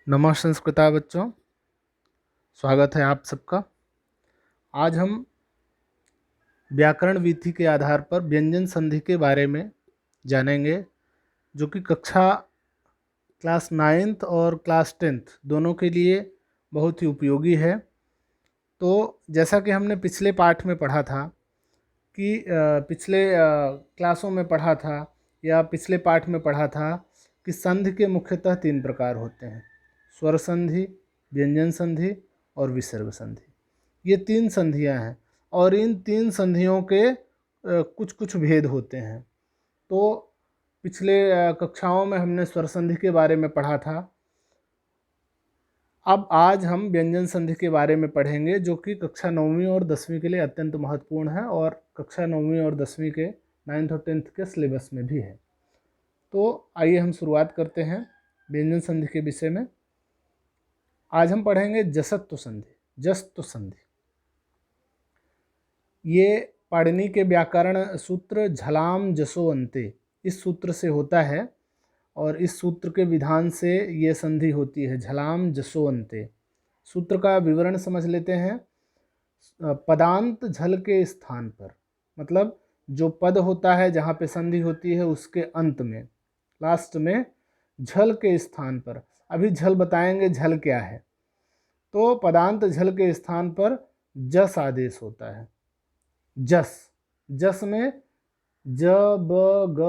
नमः संस्कृता बच्चों, स्वागत है आप सबका। आज हम व्याकरण विधि के आधार पर व्यंजन संधि के बारे में जानेंगे, जो कि कक्षा क्लास 9th और क्लास 10th दोनों के लिए बहुत ही उपयोगी है। तो जैसा कि हमने पिछले पाठ में पढ़ा था कि पिछले क्लासों में पढ़ा था या पिछले पाठ में पढ़ा था कि संधि के मुख्यतः 3 प्रकार होते हैं: स्वर संधि, व्यंजन संधि और विसर्ग संधि। ये 3 संधियां हैं और इन 3 संधियों के कुछ कुछ भेद होते हैं। तो पिछले कक्षाओं में हमने स्वर संधि के बारे में पढ़ा था। अब आज हम व्यंजन संधि के बारे में पढ़ेंगे, जो कि कक्षा 9वीं और 10वीं के लिए अत्यंत महत्वपूर्ण है और कक्षा 9वीं और 10वीं के 9th और 10th के सिलेबस में भी है। तो आइए हम शुरुआत करते हैं व्यंजन संधि के विषय में। आज हम पढ़ेंगे जसत्व संधि, जस्तु संधि। ये पाणिनि के व्याकरण सूत्र झलाम जसो अन्ते, इस सूत्र से होता है और इस सूत्र के विधान से ये संधि होती है, झलाम जसो अन्ते। सूत्र का विवरण समझ लेते हैं। पदांत झल के स्थान पर, मतलब जो पद होता है जहाँ पे संधि होती है उसके अंत में, लास्ट में झल के स्थान पर। अभी झल बताएंगे झल क्या है। तो पदांत झल के स्थान पर जस आदेश होता है। जस, जस में ज ब ग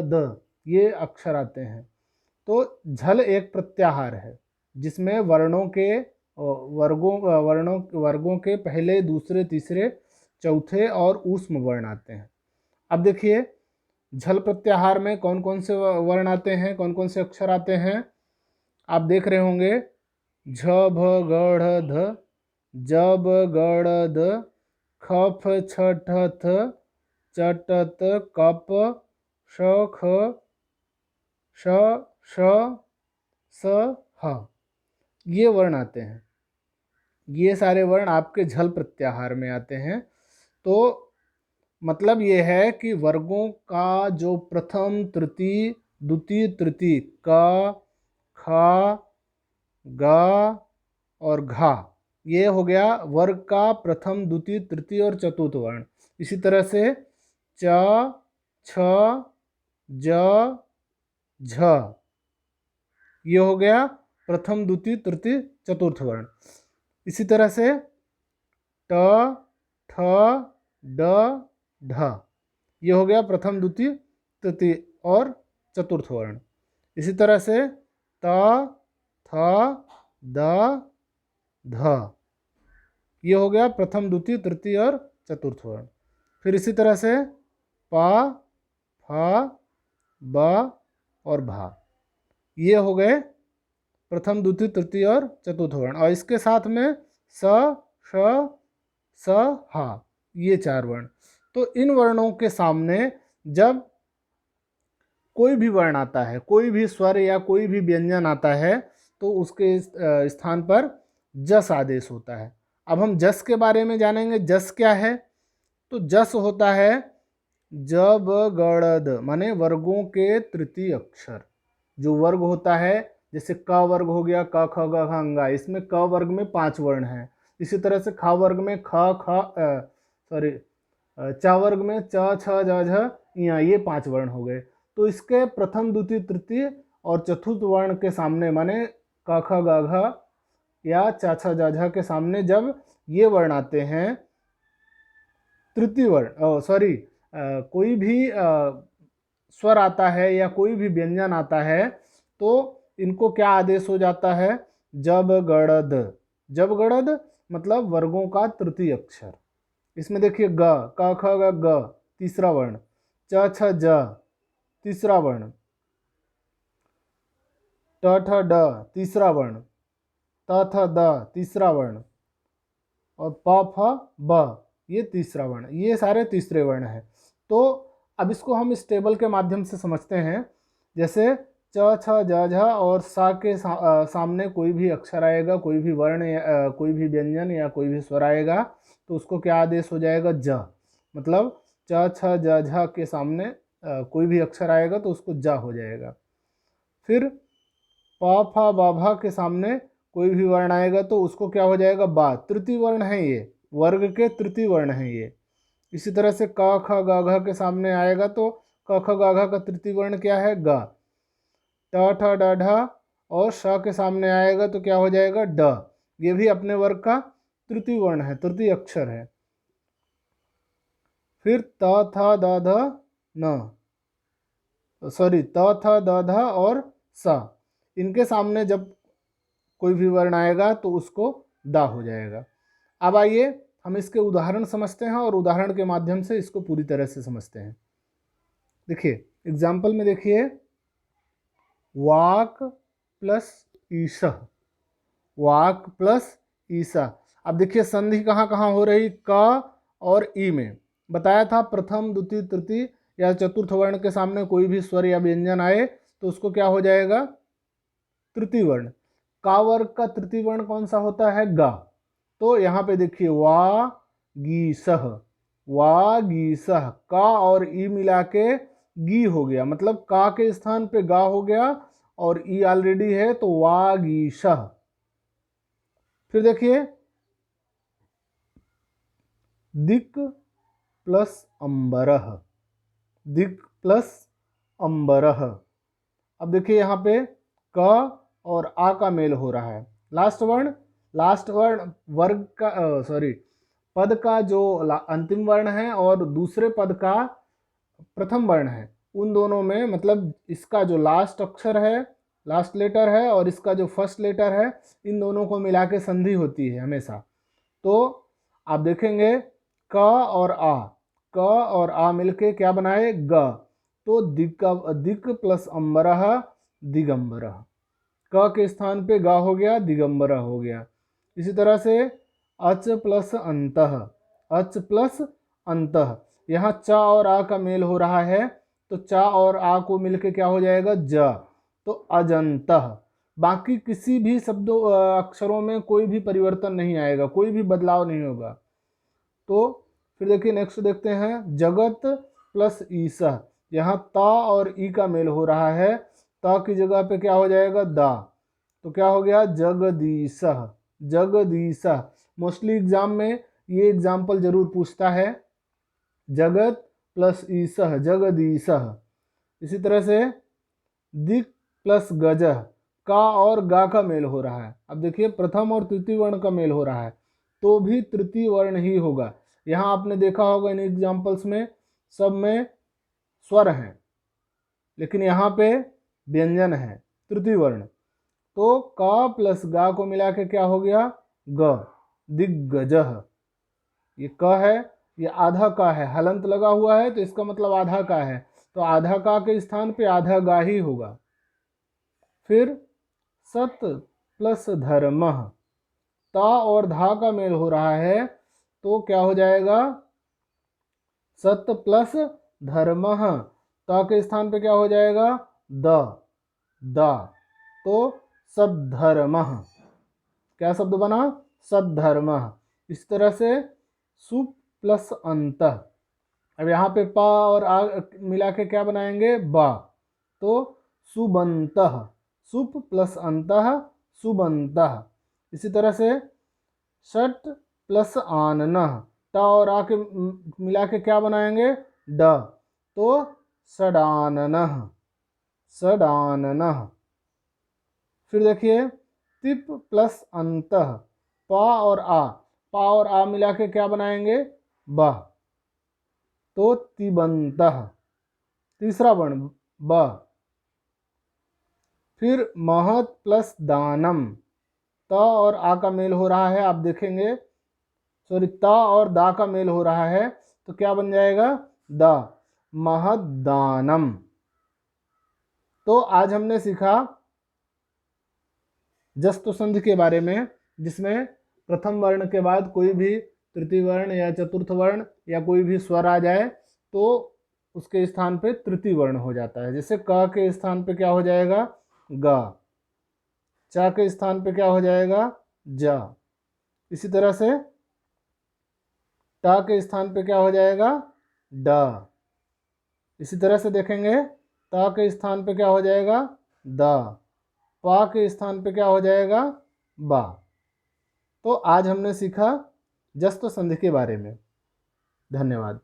द ये अक्षर आते हैं। तो झल एक प्रत्याहार है जिसमें वर्गों के पहले, दूसरे, तीसरे, चौथे और ऊष्म वर्ण आते हैं। अब देखिए झल प्रत्याहार में कौन कौन से वर्ण आते हैं, कौन कौन से अक्षर आते हैं, आप देख रहे होंगे। झ भ ग ढ ध, ज ब ग द, ख फ छ ठ थ, च ट त, क प, श ख, श श, स ह, ये वर्ण आते हैं। ये सारे वर्ण आपके झल प्रत्याहार में आते हैं। तो मतलब ये है कि वर्गों का जो प्रथम, तृतीय, द्वितीय, तृतीय, क, ख, ग और घा, ये हो गया वर्ग का प्रथम, द्वितीय, तृतीय और चतुर्थ वर्ण। इसी तरह से च, छ, ज, झ, ये हो गया प्रथम, द्वितीय, तृतीय, चतुर्थ वर्ण। इसी तरह से ट, ठ, ड, ढ, ये हो गया प्रथम, द्वितीय, तृतीय और चतुर्थ वर्ण। इसी तरह से त, थ, द, ध, ये हो गया प्रथम, द्वितीय, तृतीय और चतुर्थ वर्ण। फिर इसी तरह से प, फ, ब और भा, ये हो गए प्रथम, द्वितीय, तृतीय और चतुर्थ वर्ण। और इसके साथ में स, श, स, हा, ये 4 वर्ण। तो इन वर्णों के सामने जब कोई भी वर्ण आता है, कोई भी स्वर या कोई भी व्यंजन आता है, तो उसके स्थान पर जस आदेश होता है। अब हम जस के बारे में जानेंगे। जस क्या है? तो जस होता है जब गणद, माने वर्गों के तृतीय अक्षर। जो वर्ग होता है, जैसे क वर्ग हो गया, क ख ग घ अंगा, इसमें क वर्ग में 5 वर्ण हैं। इसी तरह से ख वर्ग में च वर्ग में च, छ, ज, झ, ञ, ये 5 वर्ण हो गए। तो इसके प्रथम, द्वितीय, तृतीय और चतुर्थ वर्ण के सामने, माने क ख ग घ या च, छ, ज, झ के सामने जब ये वर्ण आते हैं, तृतीय वर्ण कोई भी स्वर आता है या कोई भी व्यंजन आता है, तो इनको क्या आदेश हो जाता है? जब गणद। जब गणद मतलब वर्गों का तृतीय अक्षर। इसमें देखिए ग, क ख ग ग, तीसरा वर्ण, च छ ज, तीसरा वर्ण, ट ठ ड, तीसरा वर्ण, त थ द, तीसरा वर्ण, और प फ ब, ये तीसरा वर्ण। ये सारे तीसरे वर्ण हैं। तो अब इसको हम इस टेबल के माध्यम से समझते हैं। जैसे च छ ज झ और सा के सामने कोई भी अक्षर आएगा, कोई भी वर्ण या कोई भी व्यंजन या कोई भी स्वर आएगा, तो उसको क्या आदेश हो जाएगा? ज। मतलब च छ ज झ के सामने कोई भी अक्षर आएगा तो उसको ज हो जाएगा। फिर पा फा बा भा के सामने कोई भी वर्ण आएगा तो उसको क्या हो जाएगा, बा। तृतीय वर्ण है ये, वर्ग के तृतीय वर्ण है ये। इसी तरह से क ख ग घ के सामने आएगा तो क ख ग घ का तृतीय वर्ण क्या है, ग। ट ठ ड ढ और श के सामने आएगा तो क्या हो जाएगा, ड। ये भी अपने वर्ग का तृतीय वर्ण है, तृतीय अक्षर है। फिर त थ द ध न, सॉरी त थ द ध और स, इनके सामने जब कोई भी वर्ण आएगा तो उसको दा हो जाएगा। अब आइए हम इसके उदाहरण समझते हैं और उदाहरण के माध्यम से इसको पूरी तरह से समझते हैं। देखिए एग्जाम्पल में देखिए, वाक प्लस ईशः, वाक प्लस ईशा। अब देखिए संधि कहाँ कहाँ हो रही, क और ई में। बताया था प्रथम द्वितीय तृतीय या चतुर्थ वर्ण के सामने कोई भी स्वर या व्यंजन आए तो उसको क्या हो जाएगा, तृतीय वर्ण। का वर्ग का तृतीय वर्ण कौन सा होता है, गा। तो यहाँ पे देखिए वा गीसह, वा गीसह, का और ई मिला के गी हो गया, मतलब का के स्थान पे गा हो गया और ई ऑलरेडी है तो वा गीसह। फिर देखिए दिक् प्लस अंबरः, दिक् प्लस अंबरः। अब देखिए यहाँ पे क और आ का मेल हो रहा है। लास्ट वर्ण वर्ग का सॉरी पद का जो अंतिम वर्ण है और दूसरे पद का प्रथम वर्ण है, उन दोनों में मतलब इसका जो लास्ट अक्षर है, लास्ट लेटर है और इसका जो फर्स्ट लेटर है, इन दोनों को मिला के संधि होती है हमेशा। तो आप देखेंगे क और आ मिलके क्या बनाए, ग। तो दिक् प्लस अंबरः दिगंबरः, क के स्थान पे गा हो गया, दिगंबरः हो गया। इसी तरह से अच प्लस अंतः, अच प्लस अंतः, यहाँ च और आ का मेल हो रहा है तो च और आ को मिलके क्या हो जाएगा, ज। तो अजंतः। बाकी किसी भी शब्दों अक्षरों में कोई भी परिवर्तन नहीं आएगा, कोई भी बदलाव नहीं होगा। तो फिर देखिए नेक्स्ट देखते हैं, जगत प्लस ईशः। यहाँ ता और ई का मेल हो रहा है, ता की जगह पे क्या हो जाएगा, दा। तो क्या हो गया, जगदीशः, जगदीशः। मोस्टली एग्जाम में ये एग्जाम्पल जरूर पूछता है, जगत प्लस ईशः, जगदीशः। इसी तरह से दिक् प्लस गजः, का और गा का मेल हो रहा है। अब देखिए प्रथम और तृतीय वर्ण का मेल हो रहा है तो भी तृतीय वर्ण ही होगा। यहाँ आपने देखा होगा इन एग्जाम्पल्स में सब में स्वर हैं, लेकिन यहाँ पे व्यंजन है, तृतीय वर्ण। तो का प्लस गा को मिला के क्या हो गया, ग, दिग्गजः। ये क है, ये आधा का है, हलंत लगा हुआ है तो इसका मतलब आधा का है, तो आधा का के स्थान पे आधा गा ही होगा। फिर सत प्लस धर्मः, ता और धा का मेल हो रहा है तो क्या हो जाएगा, सत प्लस धर्मः, ता के स्थान पे क्या हो जाएगा, द, दा। तो सद्धर्मः, क्या शब्द बना, सद्धर्मः। इस तरह से सुप प्लस अंतः। अब यहाँ पे पा और आ मिला के क्या बनाएंगे, बा। तो सुबंतः, सुप प्लस अंतः सुबंतः। इसी तरह से षट प्लस आननः, टा और आ के मिला के क्या बनाएंगे, ड। तो षडाननः, षडाननः। फिर देखिए तिप प्लस अंतः, पा और आ मिला के क्या बनाएंगे, ब। तो तिबंतः, तीसरा वर्ण ब। फिर महत प्लस दानम, त और आ का मेल हो रहा है, आप देखेंगे सॉरी ता और दा का मेल हो रहा है तो क्या बन जाएगा, दा, महदानम। तो आज हमने सीखा जस्तु संधि के बारे में, जिसमें प्रथम वर्ण के बाद कोई भी तृतीय वर्ण या चतुर्थ वर्ण या कोई भी स्वर आ जाए तो उसके स्थान पे तृतीय वर्ण हो जाता है। जैसे क के स्थान पे क्या हो जाएगा, ग, चा के स्थान पे क्या हो जाएगा, जा। इसी तरह से टा के स्थान पे क्या हो जाएगा, ड। इसी तरह से देखेंगे ता के स्थान पे क्या हो जाएगा, द। पा के स्थान पे क्या हो जाएगा, बा। तो आज हमने सीखा जस्त संधि के बारे में। धन्यवाद।